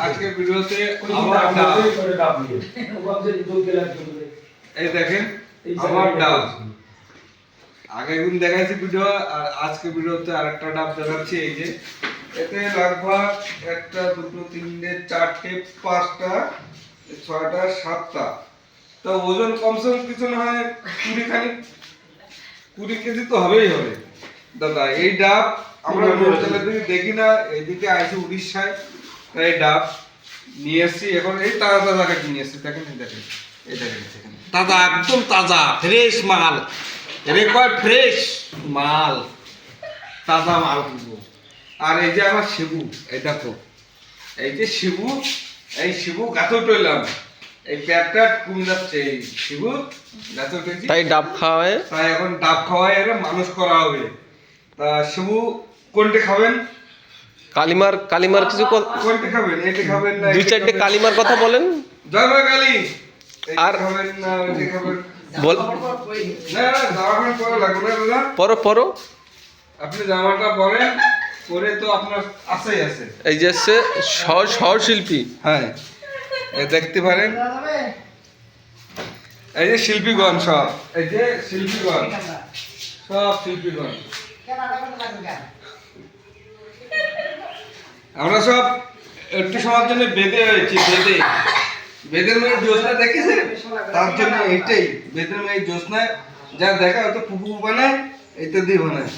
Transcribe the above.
আজকের ভিডিওতে আমার ডাব এই দেখেন আমার ডাব আগে একদিন দেখাইছি ভিডিও আর আজকে ভিডিওতে আরেকটা ডাব দেখাচ্ছি এই যে এতে লগভগ একটা দুটো তিনটে চারটে পাঁচটা ছয়টা সাতটা তো ওজন কমসে কম কিছু না হয় 20 কেজি তো হবেই হবে দাদা। এই ডাব আমরা নড়াইলের দিকে দেখি না, এইদিকে আইছি উড়িষ্যায়, তাই ডাব নিয়ে এসছি। এখন এই তাজা তাজা কাটি নিয়ে এসছি, দেখেন এই দেখেন এই দেখেন তাজা, একদম তাজা ফ্রেশ মাল, এর কয় ফ্রেশ মাল, তাজা মাল পুরো। আর এই যে আমার শিবু, এই দেখো এই যে শিবু, এই শিবু গাছে উঠলাম, এই পেটটা কমে যাচ্ছে, এই শিবু গাছে উঠেছি তাই ডাব খাওয়ায়, তাই এখন ডাব খাওয়ায় এরা মানুষ করা হবে। তা শিবু কোনটা খাবেন? কালিমার কিছু কোনটা খাবেন? এটা খাবেন না দুই চারটে কালিমার কথা বলেন। জয় মা কালী। আর খাবেন না ওইটা খাবেন? বল না না, জামাখান পরা লাগবে না দাদা, পরো আপনি জামাটা পরেন, পরে তো আপনার আছেই আছে। এই যে শিল্পী, হ্যাঁ এই দেখতে পারেন, এই যে শিল্পীগণ সব, এই যে শিল্পীগণ সব শিল্পীগণ, আমরা সব একটু সময়ের জন্য বেঁধে হয়েছি, বেদের মেয়ে জ্যোৎস্না দেখেছে, তার জন্য এইটাই বেদের মেয়ে জ্যোৎস্নায় যা দেখা হয়তো পুপু বানায়, এইটা দিয়ে বানায়।